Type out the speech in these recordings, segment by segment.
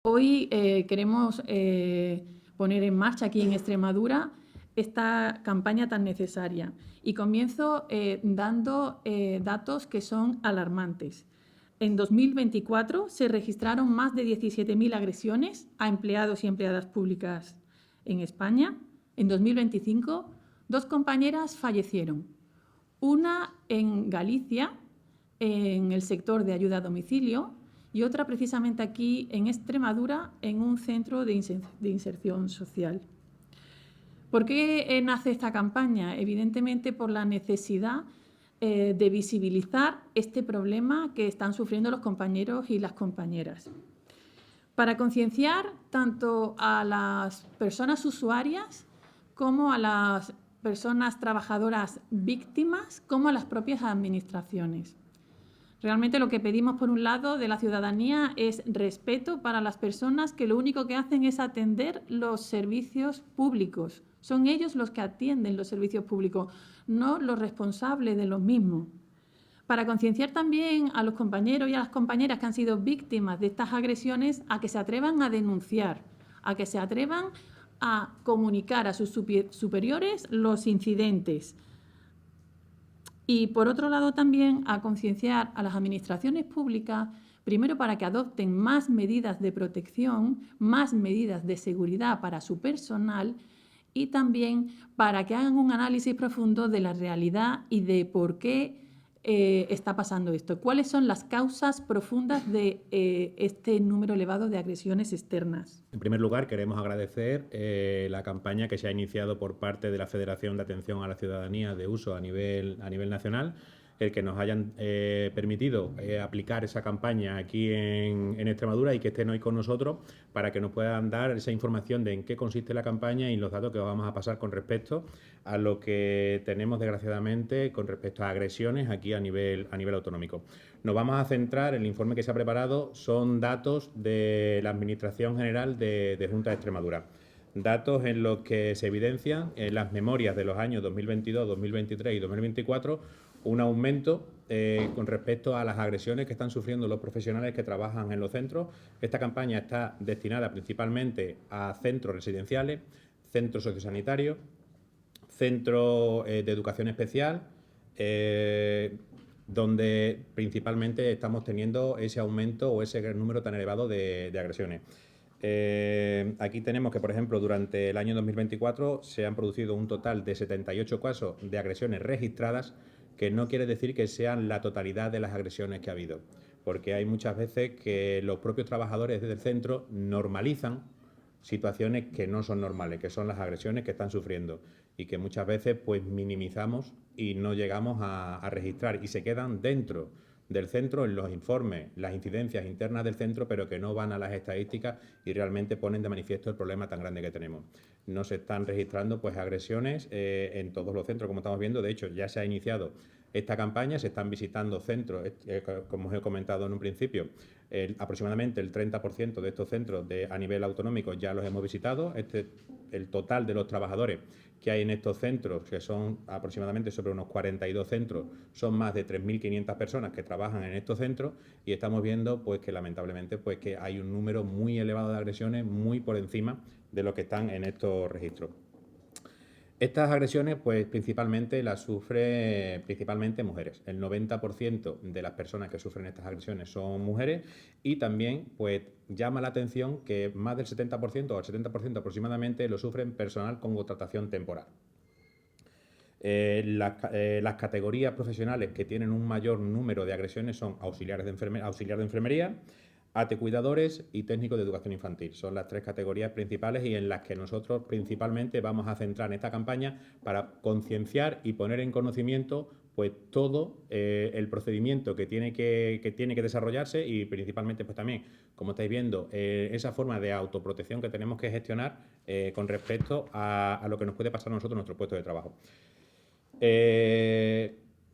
Hoy queremos poner en marcha aquí en Extremadura esta campaña tan necesaria y comienzo dando datos que son alarmantes. En 2024 se registraron más de 17.000 agresiones a empleados y empleadas públicas en España. En 2025, 2 compañeras fallecieron. Una en Galicia, en el sector de ayuda a domicilio, y otra precisamente aquí en Extremadura, en un centro de inserción social. ¿Por qué nace esta campaña? Evidentemente por la necesidad de visibilizar este problema que están sufriendo los compañeros y las compañeras. Para concienciar tanto a las personas usuarias como a las personas trabajadoras víctimas, como a las propias administraciones. Realmente lo que pedimos, por un lado, de la ciudadanía es respeto para las personas que lo único que hacen es atender los servicios públicos. Son ellos los que atienden los servicios públicos, no los responsables de los mismos. Para concienciar también a los compañeros y a las compañeras que han sido víctimas de estas agresiones a que se atrevan a denunciar, a que se atrevan a comunicar a sus superiores los incidentes. Y, por otro lado, también a concienciar a las administraciones públicas, primero para que adopten más medidas de protección, más medidas de seguridad para su personal y también para que hagan un análisis profundo de la realidad y de por qué está pasando esto. ¿Cuáles son las causas profundas de este número elevado de agresiones externas? En primer lugar, queremos agradecer la campaña que se ha iniciado por parte de la Federación de Atención a la Ciudadanía de Uso a nivel nacional, el que nos hayan permitido aplicar esa campaña aquí en Extremadura y que estén hoy con nosotros para que nos puedan dar esa información de en qué consiste la campaña y los datos que vamos a pasar con respecto a lo que tenemos, desgraciadamente, con respecto a agresiones aquí a nivel autonómico. Nos vamos a centrar, el informe que se ha preparado son datos de la Administración General de Junta de Extremadura. Datos en los que se evidencian en las memorias de los años 2022, 2023 y 2024 un aumento con respecto a las agresiones que están sufriendo los profesionales que trabajan en los centros. Esta campaña está destinada principalmente a centros residenciales, centros sociosanitarios, centros de educación especial, donde principalmente estamos teniendo ese aumento o ese número tan elevado de agresiones. Aquí tenemos que, por ejemplo, durante el año 2024 se han producido un total de 78 casos de agresiones registradas, que no quiere decir que sean la totalidad de las agresiones que ha habido, porque hay muchas veces que los propios trabajadores del centro normalizan situaciones que no son normales, que son las agresiones que están sufriendo y que muchas veces pues minimizamos y no llegamos a registrar y se quedan dentro del centro en los informes, las incidencias internas del centro, pero que no van a las estadísticas y realmente ponen de manifiesto el problema tan grande que tenemos. No se están registrando pues agresiones en todos los centros, como estamos viendo. De hecho, ya se ha iniciado esta campaña, se están visitando centros, como os he comentado en un principio, aproximadamente el 30% de estos centros a nivel autonómico ya los hemos visitado. El total de los trabajadores que hay en estos centros, que son aproximadamente sobre unos 42 centros, son más de 3.500 personas que trabajan en estos centros y estamos viendo pues que lamentablemente pues que hay un número muy elevado de agresiones, muy por encima de lo que están en estos registros. Estas agresiones, pues principalmente las sufren principalmente mujeres. El 90% de las personas que sufren estas agresiones son mujeres y también, pues, llama la atención que más del 70% o el 70% aproximadamente lo sufren personal con contratación temporal. Las categorías profesionales que tienen un mayor número de agresiones son auxiliar de enfermería, ATE cuidadores y técnicos de educación infantil. Son las 3 categorías principales y en las que nosotros principalmente vamos a centrar en esta campaña para concienciar y poner en conocimiento pues todo el procedimiento que tiene que desarrollarse y principalmente pues también, como estáis viendo, esa forma de autoprotección que tenemos que gestionar con respecto a lo que nos puede pasar a nosotros en nuestro puesto de trabajo.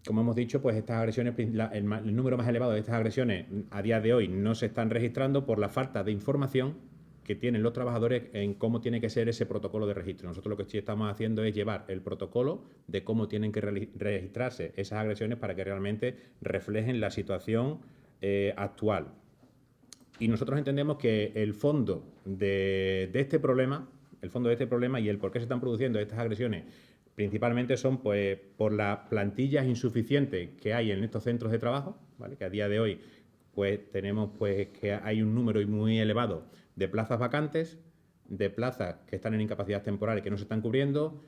Como hemos dicho, pues estas agresiones, el número más elevado de estas agresiones a día de hoy no se están registrando por la falta de información que tienen los trabajadores en cómo tiene que ser ese protocolo de registro. Nosotros lo que sí estamos haciendo es llevar el protocolo de cómo tienen que registrarse esas agresiones para que realmente reflejen la situación actual. Y nosotros entendemos que el fondo de este problema, y el por qué se están produciendo estas agresiones, principalmente son pues por las plantillas insuficientes que hay en estos centros de trabajo, ¿vale? Que a día de hoy pues tenemos pues que hay un número muy elevado de plazas vacantes, de plazas que están en incapacidad temporal y que no se están cubriendo,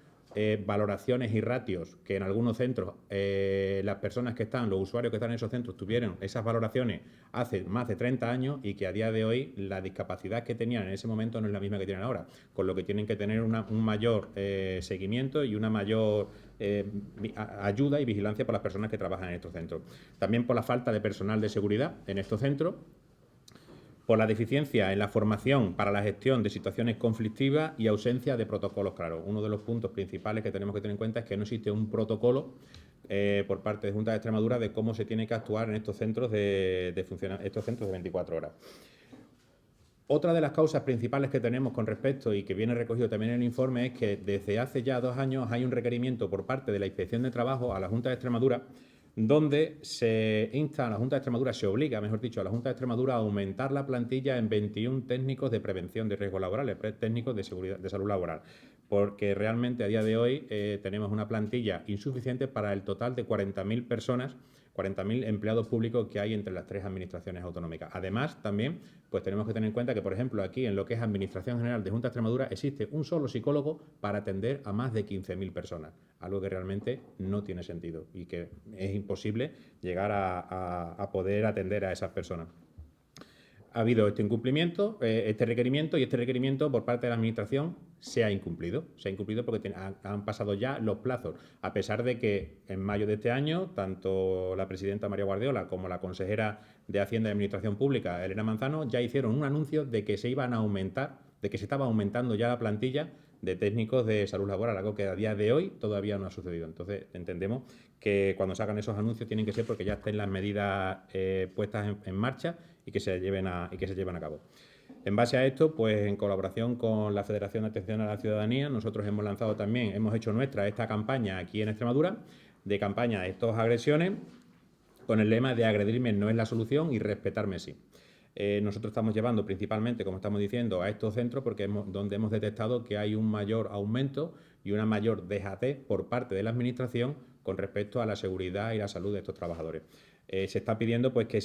valoraciones y ratios que en algunos centros las personas que están, los usuarios que están en esos centros tuvieron esas valoraciones hace más de 30 años y que a día de hoy la discapacidad que tenían en ese momento no es la misma que tienen ahora, con lo que tienen que tener un mayor seguimiento y una mayor ayuda y vigilancia por las personas que trabajan en estos centros. También por la falta de personal de seguridad en estos centros, por la deficiencia en la formación para la gestión de situaciones conflictivas y ausencia de protocolos claros. Uno de los puntos principales que tenemos que tener en cuenta es que no existe un protocolo por parte de Junta de Extremadura de cómo se tiene que actuar en estos centros estos centros de 24 horas. Otra de las causas principales que tenemos con respecto y que viene recogido también en el informe es que desde hace ya 2 años hay un requerimiento por parte de la Inspección de Trabajo a la Junta de Extremadura donde se insta a la Junta de Extremadura, se obliga, mejor dicho, a la Junta de Extremadura a aumentar la plantilla en 21 técnicos de prevención de riesgos laborales, técnicos de seguridad, de salud laboral, porque realmente a día de hoy tenemos una plantilla insuficiente para el total de 40.000 personas, 40.000 empleados públicos que hay entre las 3 administraciones autonómicas. Además, también pues tenemos que tener en cuenta que, por ejemplo, aquí en lo que es Administración General de Junta de Extremadura existe un solo psicólogo para atender a más de 15.000 personas, algo que realmente no tiene sentido y que es imposible llegar a poder atender a esas personas. Ha habido este incumplimiento, este requerimiento por parte de la Administración se ha incumplido. Se ha incumplido porque han pasado ya los plazos, a pesar de que en mayo de este año, tanto la presidenta María Guardiola como la consejera de Hacienda y Administración Pública, Elena Manzano, ya hicieron un anuncio de que se iban a aumentar, de que se estaba aumentando ya la plantilla de técnicos de salud laboral, algo que a día de hoy todavía no ha sucedido. Entonces, entendemos que cuando sacan esos anuncios tienen que ser porque ya estén las medidas puestas en marcha y que se lleven a cabo. En base a esto, pues en colaboración con la Federación de Atención a la Ciudadanía, nosotros hemos lanzado también, hemos hecho nuestra esta campaña aquí en Extremadura, de campaña de estas agresiones, con el lema de agredirme no es la solución y respetarme sí. Nosotros estamos llevando principalmente, como estamos diciendo, a estos centros porque donde hemos detectado que hay un mayor aumento y una mayor dejadez por parte de la Administración con respecto a la seguridad y la salud de estos trabajadores. Se está pidiendo pues que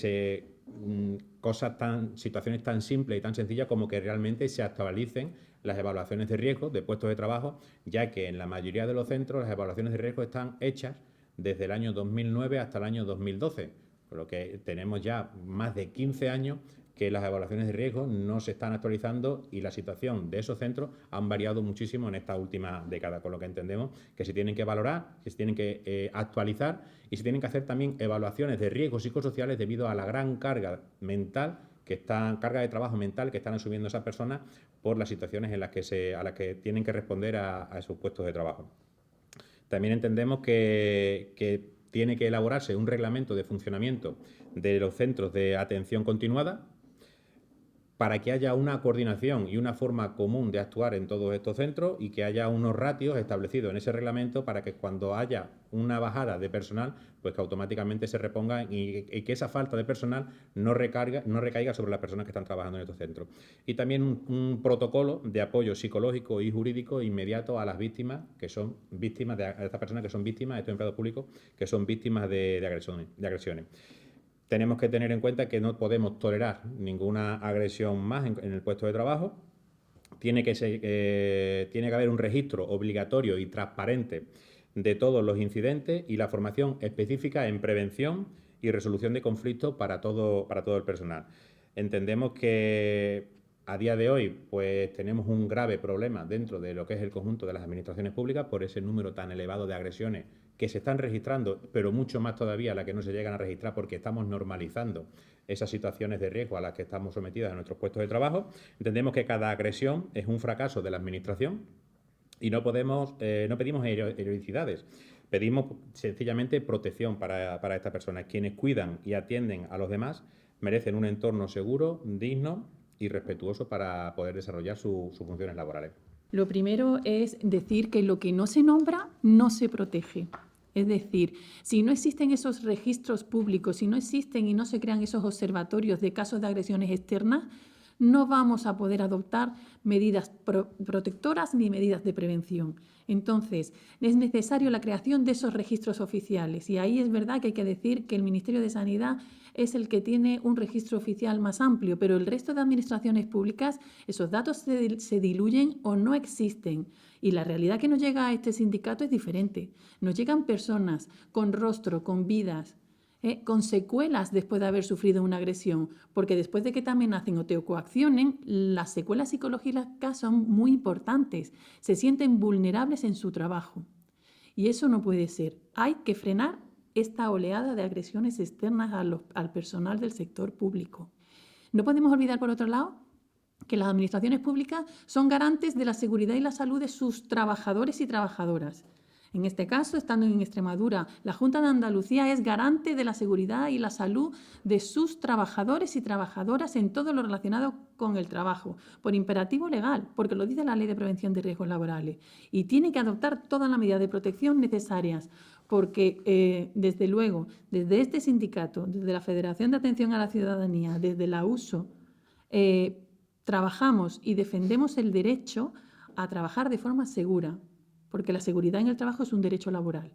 situaciones tan simples y tan sencillas como que realmente se actualicen las evaluaciones de riesgo de puestos de trabajo, ya que en la mayoría de los centros las evaluaciones de riesgo están hechas desde el año 2009 hasta el año 2012, por lo que tenemos ya más de 15 años que las evaluaciones de riesgo no se están actualizando y la situación de esos centros han variado muchísimo en esta última década, con lo que entendemos que se tienen que valorar, que se tienen que actualizar y se tienen que hacer también evaluaciones de riesgos psicosociales debido a la gran carga mental carga de trabajo mental que están asumiendo esas personas por las situaciones a las que tienen que responder a esos puestos de trabajo. También entendemos que tiene que elaborarse un reglamento de funcionamiento de los centros de atención continuada para que haya una coordinación y una forma común de actuar en todos estos centros y que haya unos ratios establecidos en ese reglamento para que cuando haya una bajada de personal, pues que automáticamente se reponga y que esa falta de personal no recaiga sobre las personas que están trabajando en estos centros. Y también un protocolo de apoyo psicológico y jurídico inmediato a las víctimas a estas personas que son víctimas, a estos empleados públicos que son víctimas de agresiones. Tenemos que tener en cuenta que no podemos tolerar ninguna agresión más en el puesto de trabajo. Tiene que haber un registro obligatorio y transparente de todos los incidentes y la formación específica en prevención y resolución de conflictos para todo el personal. Entendemos que a día de hoy pues tenemos un grave problema dentro de lo que es el conjunto de las administraciones públicas por ese número tan elevado de agresiones que se están registrando, pero mucho más todavía las que no se llegan a registrar porque estamos normalizando esas situaciones de riesgo a las que estamos sometidas en nuestros puestos de trabajo. Entendemos que cada agresión es un fracaso de la Administración y no pedimos heroicidades. Pedimos sencillamente protección para estas personas. Quienes cuidan y atienden a los demás merecen un entorno seguro, digno y respetuoso para poder desarrollar sus funciones laborales. Lo primero es decir que lo que no se nombra no se protege. Es decir, si no existen esos registros públicos, si no existen y no se crean esos observatorios de casos de agresiones externas, no vamos a poder adoptar medidas protectoras ni medidas de prevención. Entonces, es necesario la creación de esos registros oficiales y ahí es verdad que hay que decir que el Ministerio de Sanidad es el que tiene un registro oficial más amplio, pero el resto de administraciones públicas, esos datos se diluyen o no existen. Y la realidad que nos llega a este sindicato es diferente. Nos llegan personas con rostro, con vidas, con secuelas después de haber sufrido una agresión, porque después de que te amenacen o te coaccionen, las secuelas psicológicas son muy importantes. Se sienten vulnerables en su trabajo. Y eso no puede ser. Hay que frenar esta oleada de agresiones externas al personal del sector público. No podemos olvidar, por otro lado, que las administraciones públicas son garantes de la seguridad y la salud de sus trabajadores y trabajadoras. En este caso, estando en Extremadura, la Junta de Andalucía es garante de la seguridad y la salud de sus trabajadores y trabajadoras en todo lo relacionado con el trabajo, por imperativo legal, porque lo dice la Ley de Prevención de Riesgos Laborales. Y tiene que adoptar todas las medidas de protección necesarias, porque desde luego, desde este sindicato, desde la Federación de Atención a la Ciudadanía, desde la USO, trabajamos y defendemos el derecho a trabajar de forma segura, porque la seguridad en el trabajo es un derecho laboral.